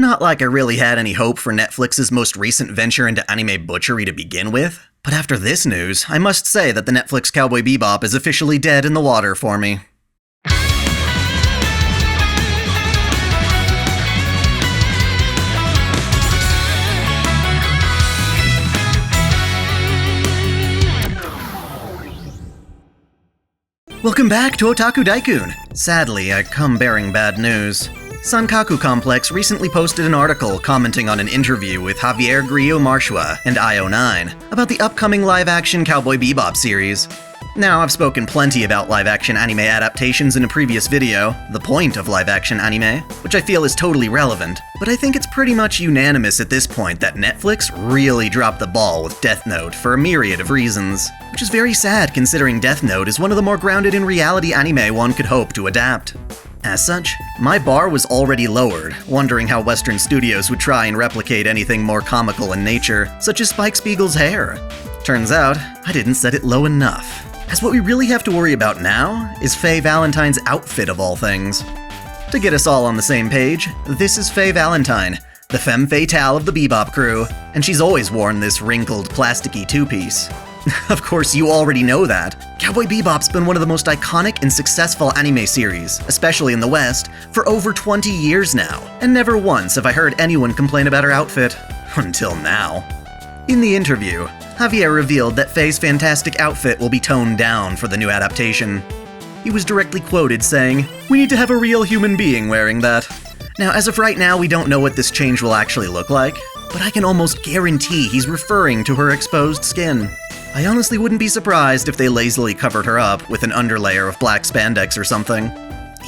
Not like I really had any hope for Netflix's most recent venture into anime butchery to begin with, but after this news, I must say that the Netflix Cowboy Bebop is officially dead in the water for me. Welcome back to OtakuDaiKun. Sadly, I come bearing bad news. Sankaku Complex recently posted an article commenting on an interview with Javier Grillo-Marxuach and IO9 about the upcoming live-action Cowboy Bebop series. Now, I've spoken plenty about live-action anime adaptations in a previous video, the point of live-action anime, which I feel is totally relevant, but I think it's pretty much unanimous at this point that Netflix really dropped the ball with Death Note for a myriad of reasons, which is very sad considering Death Note is one of the more grounded in reality anime one could hope to adapt. As such, my bar was already lowered, wondering how Western studios would try and replicate anything more comical in nature, such as Spike Spiegel's hair. Turns out, I didn't set it low enough, as what we really have to worry about now is Faye Valentine's outfit of all things. To get us all on the same page, this is Faye Valentine, the femme fatale of the Bebop crew, and she's always worn this wrinkled, plasticky two-piece. Of course, you already know that. Cowboy Bebop's been one of the most iconic and successful anime series, especially in the West, for over 20 years now, and never once have I heard anyone complain about her outfit. Until now. In the interview, Javier revealed that Faye's fantastic outfit will be toned down for the new adaptation. He was directly quoted saying, "We need to have a real human being wearing that." Now, as of right now, we don't know what this change will actually look like, but I can almost guarantee he's referring to her exposed skin. I honestly wouldn't be surprised if they lazily covered her up with an underlayer of black spandex or something.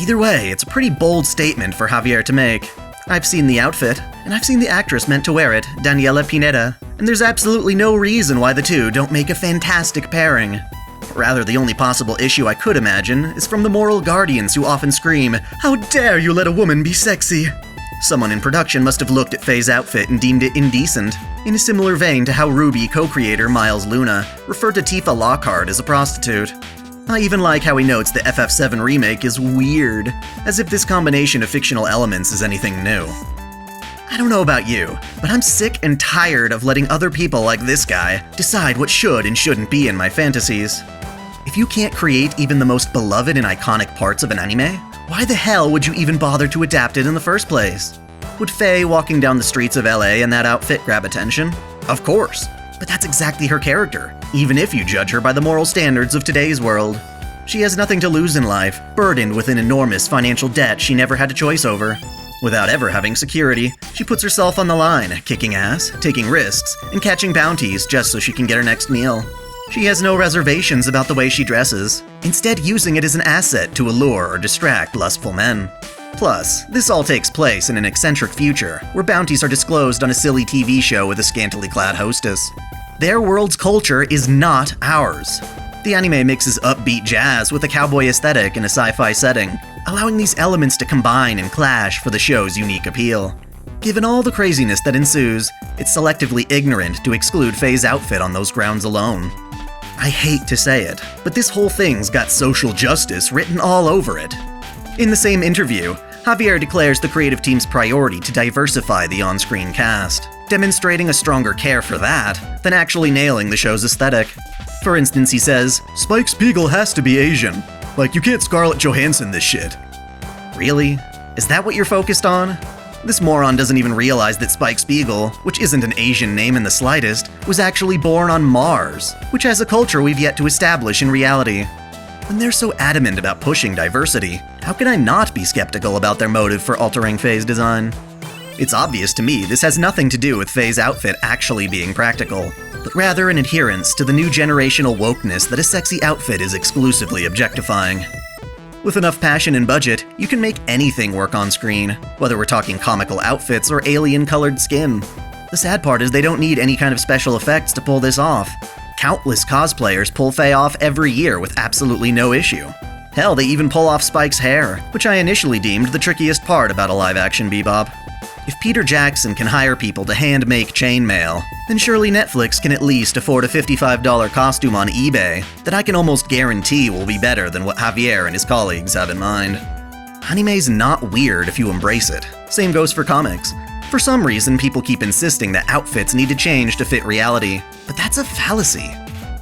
Either way, it's a pretty bold statement for Javier to make. I've seen the outfit, and I've seen the actress meant to wear it, Daniela Pineda, and there's absolutely no reason why the two don't make a fantastic pairing. Rather, the only possible issue I could imagine is from the moral guardians who often scream, "How dare you let a woman be sexy?" Someone in production must have looked at Faye's outfit and deemed it indecent, in a similar vein to how RWBY co-creator Miles Luna referred to Tifa Lockhart as a prostitute. I even like how he notes the FF7 remake is weird, as if this combination of fictional elements is anything new. I don't know about you, but I'm sick and tired of letting other people like this guy decide what should and shouldn't be in my fantasies. If you can't create even the most beloved and iconic parts of an anime, why the hell would you even bother to adapt it in the first place? Would Faye walking down the streets of LA in that outfit grab attention? Of course, but that's exactly her character, even if you judge her by the moral standards of today's world. She has nothing to lose in life, burdened with an enormous financial debt she never had a choice over. Without ever having security, she puts herself on the line, kicking ass, taking risks, and catching bounties just so she can get her next meal. She has no reservations about the way she dresses, instead using it as an asset to allure or distract lustful men. Plus, this all takes place in an eccentric future, where bounties are disclosed on a silly TV show with a scantily clad hostess. Their world's culture is not ours. The anime mixes upbeat jazz with a cowboy aesthetic in a sci-fi setting, allowing these elements to combine and clash for the show's unique appeal. Given all the craziness that ensues, it's selectively ignorant to exclude Faye's outfit on those grounds alone. I hate to say it, but this whole thing's got social justice written all over it. In the same interview, Javier declares the creative team's priority to diversify the on-screen cast, demonstrating a stronger care for that than actually nailing the show's aesthetic. For instance, he says, "Spike Spiegel has to be Asian. Like, you can't Scarlett Johansson this shit." Really? Is that what you're focused on? This moron doesn't even realize that Spike Spiegel, which isn't an Asian name in the slightest, was actually born on Mars, which has a culture we've yet to establish in reality. When they're so adamant about pushing diversity, how can I not be skeptical about their motive for altering Faye's design? It's obvious to me this has nothing to do with Faye's outfit actually being practical, but rather an adherence to the new generational wokeness that a sexy outfit is exclusively objectifying. With enough passion and budget, you can make anything work on screen, whether we're talking comical outfits or alien-colored skin. The sad part is they don't need any kind of special effects to pull this off. Countless cosplayers pull Faye off every year with absolutely no issue. Hell, they even pull off Spike's hair, which I initially deemed the trickiest part about a live-action Bebop. If Peter Jackson can hire people to hand-make chainmail, then surely Netflix can at least afford a $55 costume on eBay that I can almost guarantee will be better than what Javier and his colleagues have in mind. Anime's not weird if you embrace it. Same goes for comics. For some reason, people keep insisting that outfits need to change to fit reality, but that's a fallacy.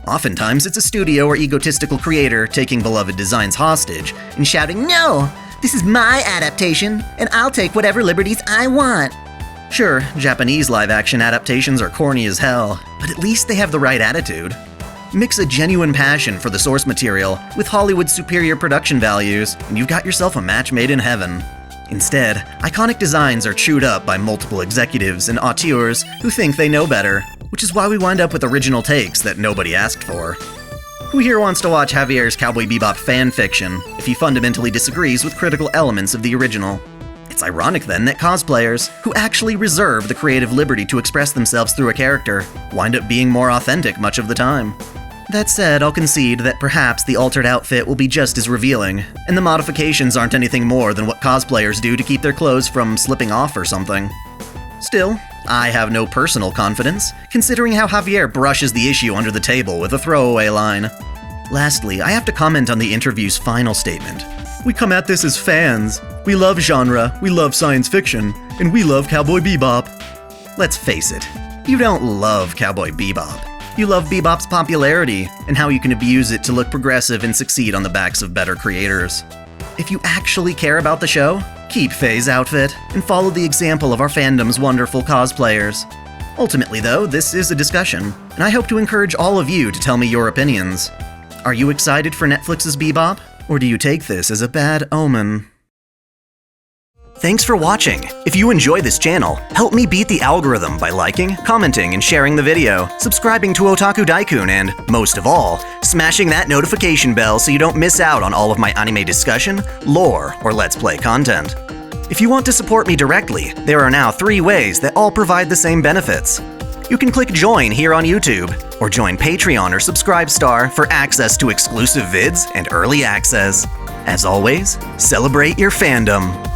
Oftentimes, it's a studio or egotistical creator taking beloved designs hostage and shouting, "No! This is my adaptation, and I'll take whatever liberties I want." Sure, Japanese live-action adaptations are corny as hell, but at least they have the right attitude. Mix a genuine passion for the source material with Hollywood's superior production values, and you've got yourself a match made in heaven. Instead, iconic designs are chewed up by multiple executives and auteurs who think they know better, which is why we wind up with original takes that nobody asked for. Who here wants to watch Javier's Cowboy Bebop fanfiction if he fundamentally disagrees with critical elements of the original? It's ironic then that cosplayers, who actually reserve the creative liberty to express themselves through a character, wind up being more authentic much of the time. That said, I'll concede that perhaps the altered outfit will be just as revealing, and the modifications aren't anything more than what cosplayers do to keep their clothes from slipping off or something. Still, I have no personal confidence, considering how Javier brushes the issue under the table with a throwaway line. Lastly, I have to comment on the interview's final statement. "We come at this as fans. We love genre, we love science fiction, and we love Cowboy Bebop." Let's face it, you don't love Cowboy Bebop. You love Bebop's popularity, and how you can abuse it to look progressive and succeed on the backs of better creators. If you actually care about the show, keep Faye's outfit, and follow the example of our fandom's wonderful cosplayers. Ultimately though, this is a discussion, and I hope to encourage all of you to tell me your opinions. Are you excited for Netflix's Bebop, or do you take this as a bad omen? Thanks for watching! If you enjoy this channel, help me beat the algorithm by liking, commenting, and sharing the video, subscribing to OtakuDaiKun, and, most of all, smashing that notification bell so you don't miss out on all of my anime discussion, lore, or Let's Play content. If you want to support me directly, there are now 3 ways that all provide the same benefits. You can click Join here on YouTube, or join Patreon or Subscribestar for access to exclusive vids and early access. As always, celebrate your fandom!